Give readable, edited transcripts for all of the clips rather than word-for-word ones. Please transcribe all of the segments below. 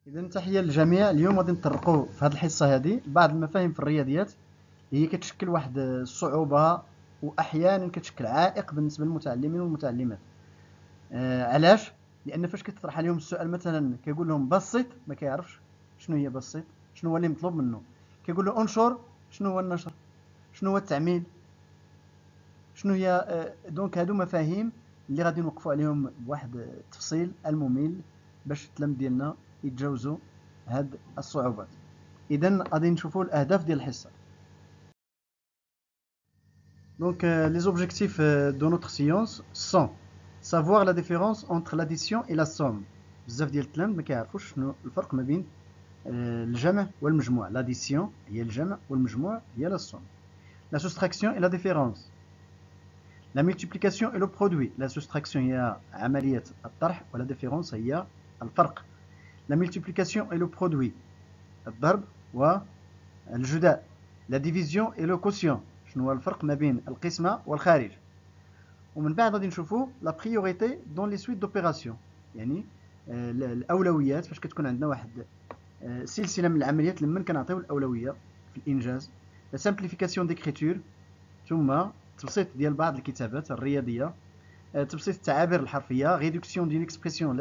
إذا تحية للجميع. اليوم غادي نطرقوا في هذه الحصة هذه بعض المفاهيم في الرياضيات هي كتشكل واحد الصعوبة وأحيانا كتشكل عائق بالنسبة للمتعلمين والمتعلمات. علاش؟ لأن فاش كتطرح عليهم السؤال مثلا كيقول لهم بسط ما كيعرفش شنو هي بسط، شنو هو اللي مطلوب منه. كيقول له انشر، شنو هو النشر، شنو هو التعميل، شنو هي. دونك هادو مفاهيم اللي غادي نوقفوا عليهم بواحد التفصيل الممل باش التلاميذ ديالنا يتجاوزوا هاد الصعوبات. اذا غادي نشوفوا الاهداف ديال الحصه. Donc les objectifs de notre séance sont savoir la différence entre l'addition et la somme. بزاف ديال التلاميذ ما كيعرفوش شنو الفرق ما بين الجمع والمجموع. l'addition هي الجمع والمجموع هي la somme. La soustraction et la différence. La multiplication et le produit. La soustraction هي عملية الطرح ولا différence هي الفرق. La multiplication et le produit. الضرب والجداء. La division et le quotient. شنو هو الفرق ما بين القسمة والخارج. ومن بعد غادي نشوفوا la priorité dans les suites d'opérations. يعني الأولويات فاش كتكون عندنا واحد سلسلة من العمليات لمن كنعطيو الأولوية في الإنجاز. La simplification d'écriture. ثم تبسيط ديال بعض الكتابات الرياضية. تبسيط التعابير الحرفية. réduction d'une expression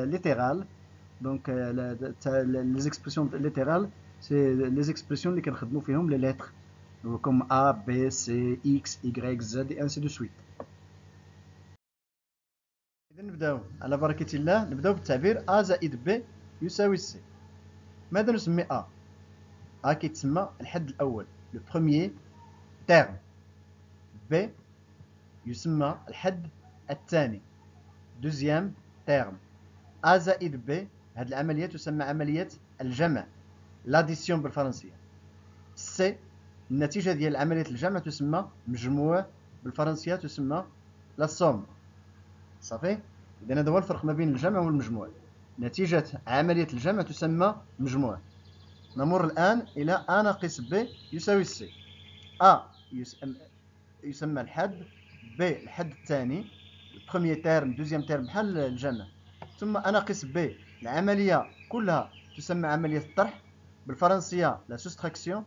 littérale. donc les expressions littérales c'est les expressions اللي كنخدموا فيهم les lettres comme A, B, C, X, Y, Z et ainsi de suite. إذا نبداو على بركة الله. نبداو بالتعبير A زائد B يساوي C. ماذا نسمي A؟ A كيتسمى الحد الأول le premier terme. B يسمى الحد الثاني deuxième terme. A زائد B هذه العملية تسمى عملية الجمع l'addition بالفرنسية. C النتيجة ديال عملية الجمع تسمى مجموع بالفرنسية تسمى la somme. صافي. إذا هذا هو الفرق ما بين الجمع والمجموع. نتيجة عملية الجمع تسمى مجموع. نمر الآن إلى A ناقص B يساوي C. A يسمى الحد، B الحد الثاني البروميي تيرم دوزيام تيرم بحال الجمع. ثم A ناقص B العملية كلها تسمى عملية الطرح بالفرنسية لا سوستراكسيون.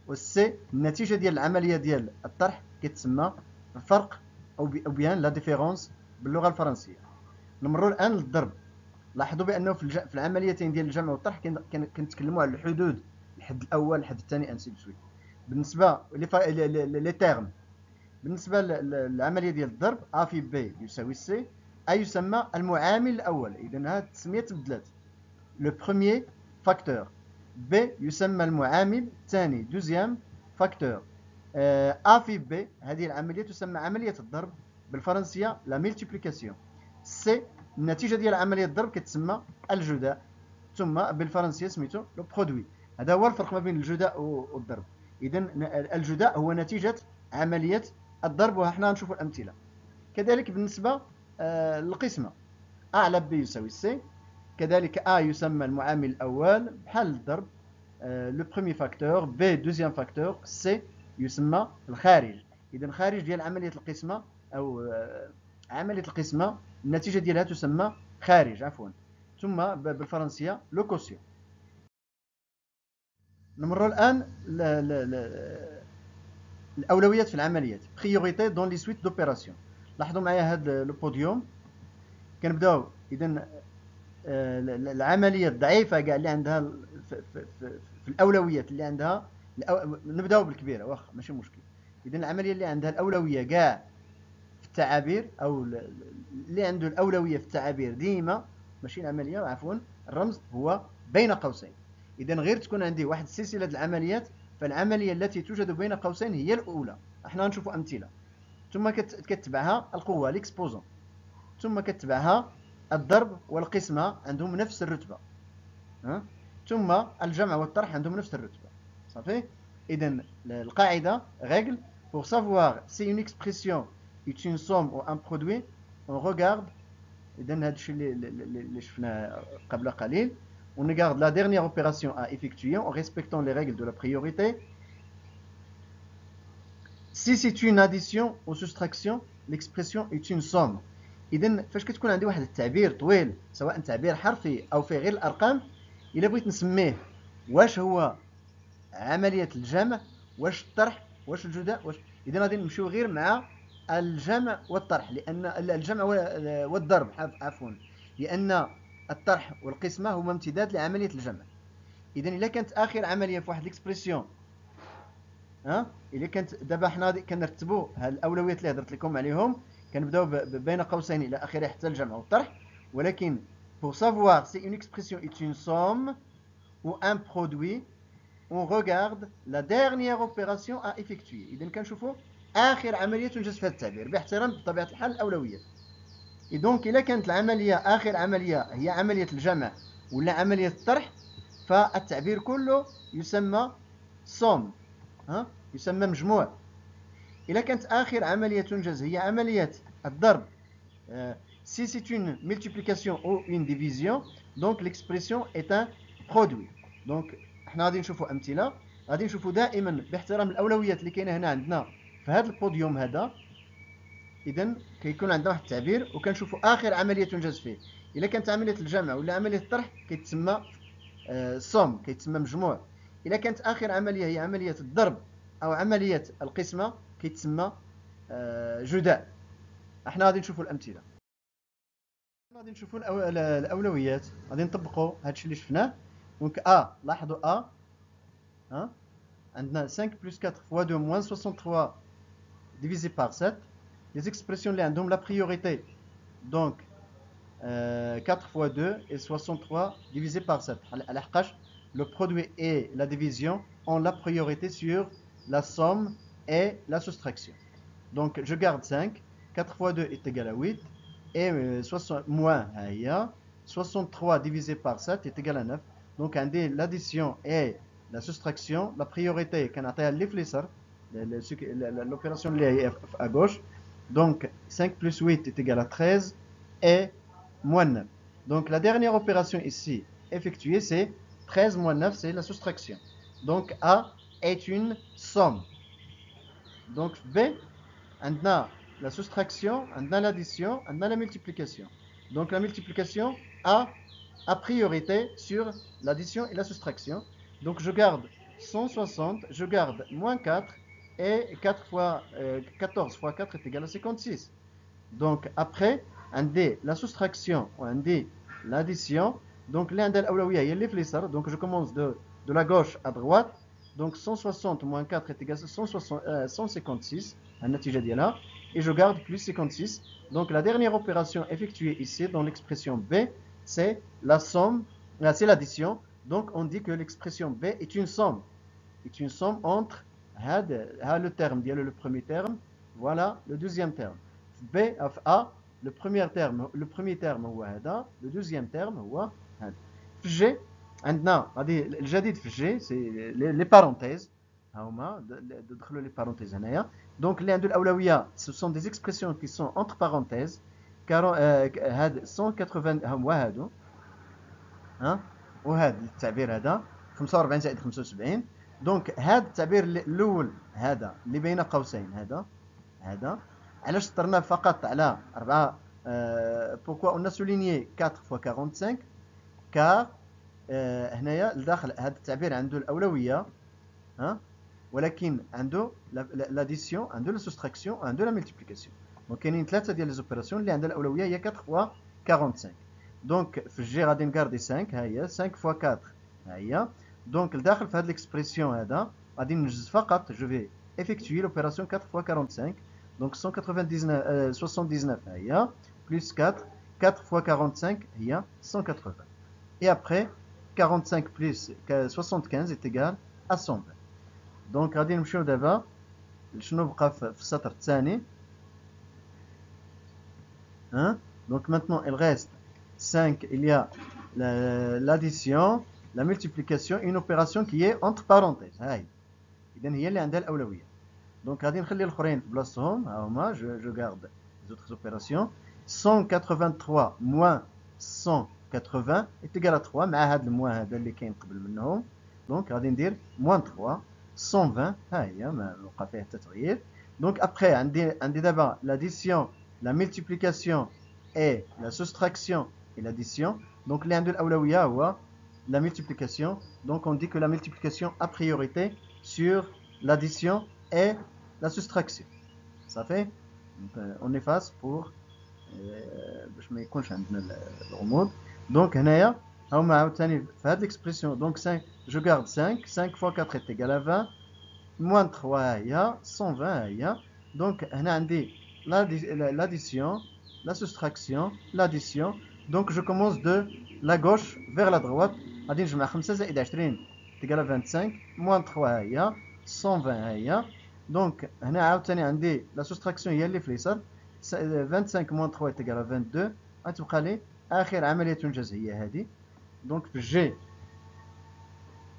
والسي النتيجة ديال العملية ديال الطرح كتسمى الفرق أو بيان لا ديفيرونس باللغة الفرنسية. نمروا الآن للضرب. لاحظوا بأنه في العمليتين ديال الجمع والطرح كنتكلموا على الحدود، الحد الأول الحد الثاني أنسي دو سويت. بالنسبة لي تيرم، بالنسبة للعملية ديال الضرب A في B يساوي C. A يسمى المعامل الأول. إذا هذه التسمية تبدلات. لو بروميي فاكتور. B يسمى المعامل الثاني دوزيام فاكتور. A في B هذه العملية تسمى عملية الضرب بالفرنسية لا ملتيبليكاسيون. C النتيجة ديال عملية الضرب كتسمى الجداء، ثم بالفرنسية سميتو لو برودوي. هذا هو الفرق ما بين الجداء والضرب. إذا الجداء هو نتيجة عملية الضرب وحنا نشوفوا الأمثلة. كذلك بالنسبة للقسمة A على B يساوي C. كذلك A يسمى المعامل الأول بحال الضرب لو بروميي فاكتور. B دوزيام فاكتور. C يسمى الخارج. إذا الخارج ديال عملية القسمة أو عملية القسمة النتيجة ديالها تسمى خارج عفوا، ثم بالفرنسية لو كوسيون. نمروا الآن الأولويات في العمليات priorité dans les suites d'opération. لاحظوا معايا هذا البوديوم. كنبداو إذا العملية الضعيفة كاع اللي عندها في الأولويات اللي عندها نبداو بالكبيرة واخا ماشي مشكل. إذا العملية اللي عندها الأولوية كاع في التعابير أو اللي عنده الأولوية في التعابير ديما ماشي العملية عفوا الرمز هو بين قوسين. إذا غير تكون عندي واحد سلسلة العمليات فالعملية التي توجد بين قوسين هي الأولى. احنا نشوفوا أمثلة. ثم كتبعها القوة ليكسبوزون، ثم كتبعها الضرب والقسمة عندهم نفس الرتبة، ثم الجمع والطرح عندهم نفس الرتبة. صافي. إذا القاعدة règle pour savoir si une expression est une somme ou un produit on regarde. إذا هذا الشيء اللي شفناه قبل قليل. On regarde la dernière opération à effectuer en respectant les règles de la priorité. Si c'est une addition ou soustraction l'expression est une somme. إذا فاش كتكون عندي واحد التعبير طويل سواء تعبير حرفي أو فيه غير الأرقام الا بغيت نسميه واش هو عمليه الجمع واش الطرح واش الجداء واش، اذا غادي نمشيو غير مع الجمع والطرح، لان الجمع والضرب عفوا، لان الطرح والقسمه هما امتداد لعمليه الجمع. اذا الا كانت اخر عمليه في واحد ليكسبرسيون، الا كانت دابا حنا كنرتبوا هاد الاولويات اللي هضرت لكم عليهم، كنبداو بين قوسين الى اخره حتى الجمع والطرح. ولكن pour savoir si une expression est une somme ou un produit, on regarde la dernière opération à effectuer. اذا كنشوفوا اخر عمليه تنجز في هذا التعبير باحترام بطبيعه الحال الاولويات. دونك الا كانت العمليه اخر عمليه هي عمليه الجمع ولا عمليه الطرح، فالتعبير كله يسمى somme، يسمى مجموع. إلا كانت آخر عملية تنجز هي عملية الضرب، si c'est une multiplication ou une division, donc l'expression est un produit. donc احنا غادي نشوفوا أمثلة، غادي نشوفوا دائما باحترام الأولويات اللي كاينة هنا عندنا في هذا البوديوم هذا. إذا كيكون عندنا واحد التعبير وكنشوفوا آخر عملية تنجز فيه. إلا كانت عملية الجمع ولا عملية الطرح كيتسمى somme، كيتسمى مجموع. إلا كانت آخر عملية هي عملية الضرب أو عملية القسمة كيتسمى جداء. احنا غادي نشوفوا الأمثلة، غادي نشوفوا الأولويات، غادي نطبقوا هادشي اللي شفناه. دونك لاحظوا عندنا 5 plus 4 fois 2 moins 63 divisé par 7. les expressions اللي عندهم la priorité، donc 4 fois 2 et 63 divisé par 7. لحقاش le produit et la division ont la priorité sur la somme et la soustraction. Donc je garde 5, 4 fois 2 est égal à 8, et moins 63 divisé par 7 est égal à 9. Donc l'addition et la soustraction, la priorité qu'on a l'opération à gauche. Donc 5 plus 8 est égal à 13 et moins 9. Donc la dernière opération ici effectuée, c'est 13 moins 9, c'est la soustraction. Donc A est une somme. Donc B, on a la soustraction, on a l'addition, on a la multiplication. Donc la multiplication a priorité sur l'addition et la soustraction. Donc je garde 160, je garde moins 4, et 14 fois 4 est égal à 56. Donc après, on a la soustraction, on a l'addition. Donc l'un des الأولوية هي اللي في اليسار. Donc je commence de la gauche à droite. Donc 160 moins 4 est égal à 156, النتيجة ديالها, et je garde plus 56. Donc la dernière opération effectuée ici dans l'expression B, c'est la somme, c'est l'addition. Donc on dit que l'expression B est une somme entre le terme ديالو le premier terme, voilà le deuxième terme. B of A, le premier terme هو هذا, le deuxième terme هو هذا. في G عندنا غادي الجديد في G c'est les parenthèses, هما دخلوا les parenthèses هنايا. donc اللي عنده الأولوية ce sont des expressions qui sont entre parenthèses, car هاد 180 هو هادو وهذا التعبير هذا 45 زائد 75. دونك هذا التعبير الاول هذا اللي بين قوسين هذا علاش اخترناه فقط على 4 pourquoi on a souligné 4 fois 45 car هنايا لداخل هذا التعبير عنده الاولويه ولكن عنده l'addition, عنده la soustraction, عنده la multiplication. دونك كاينين ثلاثه ديال لي زوبيراسيون اللي عندها الاولويه هي 4 fois 45. دونك في الجي غادي نكاردي 5 ها هي 5 fois 4 ها هي. دونك لداخل في هذا ليكسبرسيون هذا غادي نجز فقط جو في effectuer l'opération 4 fois 45. donc 79 ها هي plus 4 fois 45 هي 180. et après 45 plus 75 est égal à 120. donc غادي نمشيو دابا شنو بقى في السطر الثاني. donc maintenant il reste 5, il y a l'addition, la multiplication, une opération qui est entre parenthèses. هاي إذن هي اللي عندها الأولوية. donc غادي نخلي الآخرين في بلاصتهم ها هما. je garde les autres opérations. 183 moins 180 est égal à 3 مع هذا الموان هذا اللي كاين قبل منهم. donc غادي ندير moins 3 120 ها هي ما وقع فيها حتى تغيير. donc après عندي دابا l'addition, la multiplication et la soustraction et l'addition. donc اللي عنده الأولوية هو la multiplication. Donc on dit que la multiplication a priorité sur l'addition et la soustraction. Ça fait, on efface pour باش ما يكونش عندنا الغموض. Donc هنايا هما عاوتاني في هذه l'expression. Donc 5, je garde 5 fois 4 est égal à 20 moins 3 هي 120 هي. Donc هنا عندي l'addition, la soustraction, l'addition. Donc je commence de la gauche vers la droite. غادي نجمع 5 زائد 20 تيجال 25 moins 3 هي 120 هي. دونك هنا عاوتاني عندي لا سوستراكسيون هي اللي في اليسار. 25 moins 3 تيجال 22. غتبقى لي اخر عمليه تنجز هي هذه. دونك في جي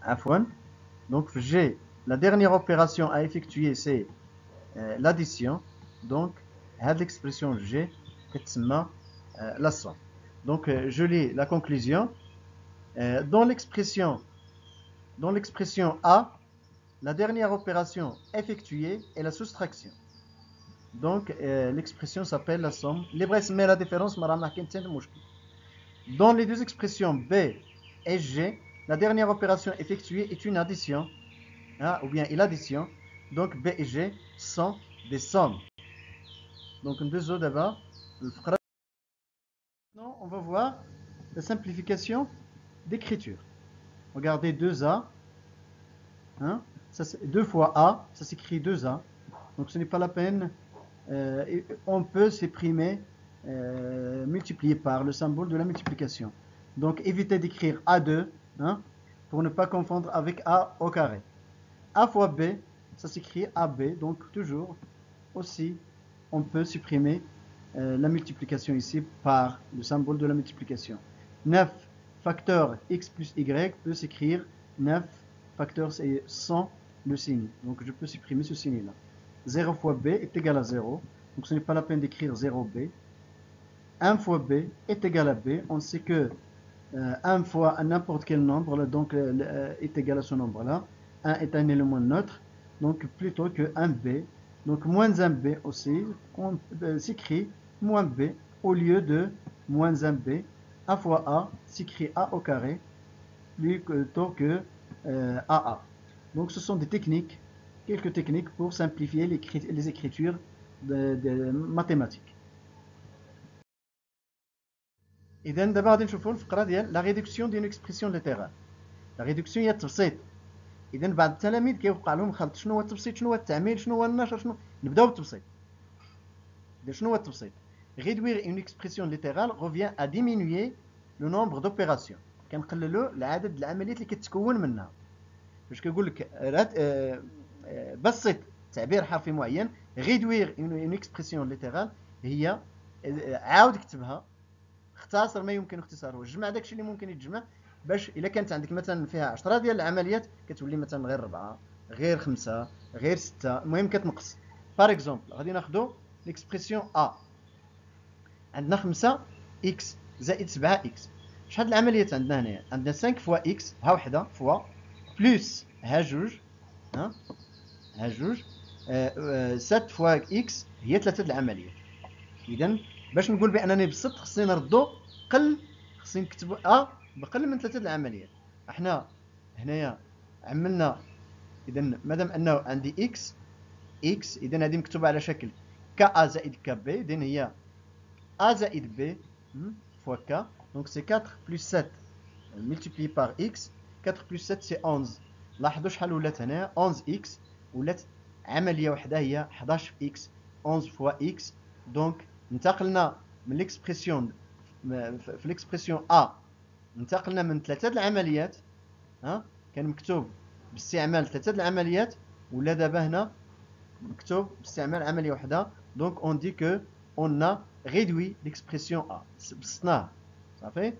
عفوا دونك في جي la dernière opération à effectuer c'est l'addition. Donc هذه l'expression G كتسمى la somme. Donc je lis la conclusion. Dans l'expression A, la dernière opération effectuée est la soustraction. Donc l'expression s'appelle la somme. Mais la différence dans les deux expressions B et G, la dernière opération effectuée est une addition, hein, ou bien l'addition. Donc B et G sont des sommes. Donc deux autres d'abord. Maintenant, on va voir la simplification d'écriture. Regardez 2A. Hein, 2 fois A, ça s'écrit 2A. Donc ce n'est pas la peine. On peut supprimer, multiplier par le symbole de la multiplication. Donc évitez d'écrire A2, hein, pour ne pas confondre avec A au carré. A fois B, ça s'écrit AB. Donc toujours aussi, on peut supprimer la multiplication ici par le symbole de la multiplication. 9 facteur x plus y peut s'écrire 9 facteur c'est 100 le signe. Donc je peux supprimer ce signe-là. 0 fois b est égal à 0. Donc ce n'est pas la peine d'écrire 0b. 1 fois b est égal à b. On sait que 1 fois n'importe quel nombre donc, est égal à ce nombre-là. 1 est un élément neutre. Donc plutôt que 1b. Donc moins 1b aussi, on s'écrit moins b au lieu de moins 1b. A fois a s'écrit a au carré plutôt que AA. Donc ce sont des techniques, quelques techniques pour simplifier les écritures de mathématiques. إذا دابا غادي نشوفوا الفقرة ديال la réduction d'une expression littérale. La réduction هي التبسيط. إذا بعض التلاميذ كيوقع لهم خلط. شنو هو التبسيط؟ شنو هو التعميل؟ شنو هو النشر؟ شنو؟ نبداو بالتبسيط. شنو هو التبسيط؟ Réduire une expression littérale revient à diminuer le nombre d'opérations. كنقللوا العدد العمليات اللي كتكون منها. باش كيقول لك بسط تعبير حرفي معين. Réduire une expression littérale هي عاود كتبها، اختصر ما يمكن اختصاره، جمع داكشي اللي ممكن يتجمع باش الا كانت عندك مثلا فيها 10 ديال العمليات كتولي مثلا غير 4 غير 5 غير 6. المهم كتنقص. باغ اكزومبل غادي ناخذوا ليكسبرسيون ا. عندنا 5 اكس زائد 7 اكس. شحال العمليات عندنا هنايا؟ عندنا 5 فوا اكس ها وحده فوا بلس ها جوج، ها جوج 7 فوا اكس هي 3 العمليات. اذا باش نقول بانني بسط خصني نردو قل، خصني نكتب ا بقل من 3 العمليات. احنا هنايا عملنا اذا مادام انه عندي اكس اذا هذه مكتوبه على شكل ك ا زائد ك بي. اذا هي a زائد b fois k. Donc c'est 4 plus 7 multiplié par x. 4 plus 7 c'est 11. لاحظوا شحال ولات هنا 11x ولات عمليه وحده هي 11x. 11 fois x. Donc انتقلنا من ليكسبرسيون في ليكسبرسيون a انتقلنا من 3 العمليات، ها كان مكتوب باستعمال 3 العمليات ولا دابا هنا مكتوب باستعمال عمليه وحده. Donc on dit que on a réduit l'expression A. Ça fait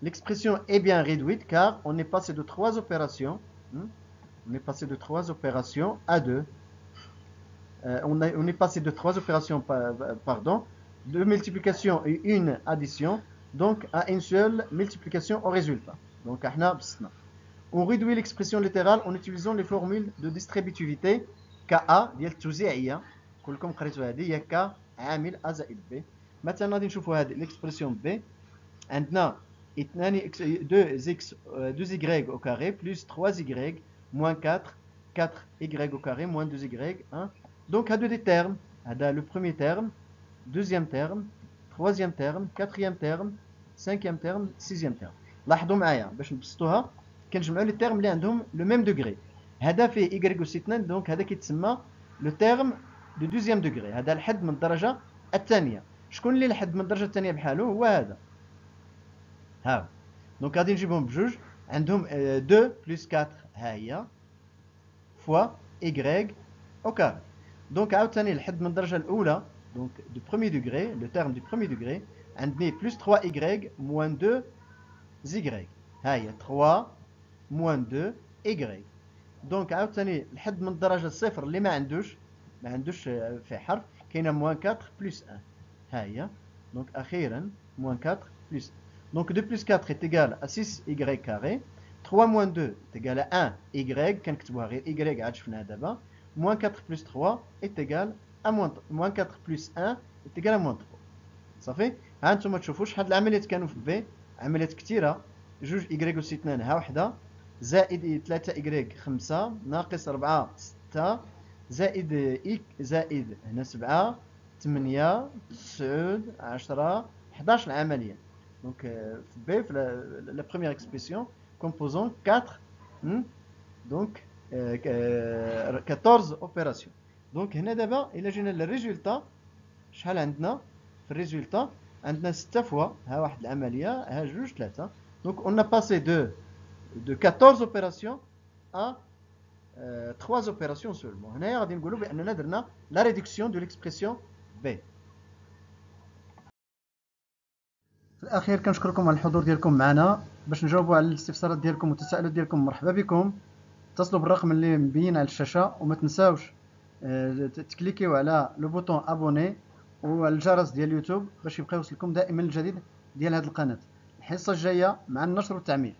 l'expression est bien réduite car on est passé de 3 opérations. On est passé de 3 opérations à 2. On est passé de 3 opérations, pardon, de multiplication et une addition, donc à une seule multiplication au résultat. Donc on réduit l'expression littérale en utilisant les formules de distributivité KA ديال التوزيعيه. كلكم قريتوا هذه هي K عامل A زائد B. مثلا غادي نشوفوا هذه ليكسبرسيون B. عندنا 2y au carré plus 3y moins 4y au carré moins 2y. Hein. Donc, à deux des termes. Le premier terme, deuxième terme, troisième terme, quatrième terme, cinquième terme, sixième terme. لاحظوا معايا باش نبسطوها كنجمعوا لي termes اللي عندهم le même degré. هذا فيه y أس 2 دونك هذا كيتسمى le terme de deuxième degré. هذا الحد من الدرجة الثانية. شكون اللي الحد من الدرجة الثانية بحاله هو هذا. ها دونك غادي نجيبهم بجوج عندهم 2 plus 4 ها هي fois y au carré. دونك عاوتاني الحد من الدرجة الأولى donc du premier degré, le terme du premier degré عندني plus 3y moins 2y. ها هي 3 moins 2y. دونك عاوتاني الحد من الدرجة الصفر اللي ما عندوش في حرف كاينه moins 4 plus 1. ها هي دونك أخيرا moins 4 plus 1. Donc 2 plus 4 est égal à 6y carré. 3 moins 2 est égal à 1y. كنكتبوها غير y عاد شفناها دابا. Moins 4 plus 3 est égal à moins 4 plus 1 est égal à moins 3. صافي ها انتم تشوفوا شحال العمليات كانوا في بي عمليات كثيره. 2 y أس 2 ها وحده زائد 3 y 5 ناقص 4 6 زائد هنا 7 8 9 10 11 العمليه. Donc, B, la première expression, composant 4, donc 14 opérations. Donc, هنا دابا إلا جينا للريزولتا شحال عندنا في الريزولتا عندنا 6 فوا ها واحد العملية ها جوج 3. Donc, on a passé de 14 opérations à 3 opérations seulement. هنايا غادي نقولوا بأننا درنا la réduction de l'expression B. في الاخير كنشكركم على الحضور ديالكم معنا. باش نجاوبوا على الاستفسارات ديالكم والتساؤلات ديالكم مرحبا بكم. اتصلوا بالرقم اللي مبين على الشاشه وما تنساوش تكليكيو على لو بوطون ابوني والجرس ديال اليوتيوب باش يبقى يوصلكم دائما الجديد ديال هذه القناه. الحصه الجايه مع النشر والتعمير.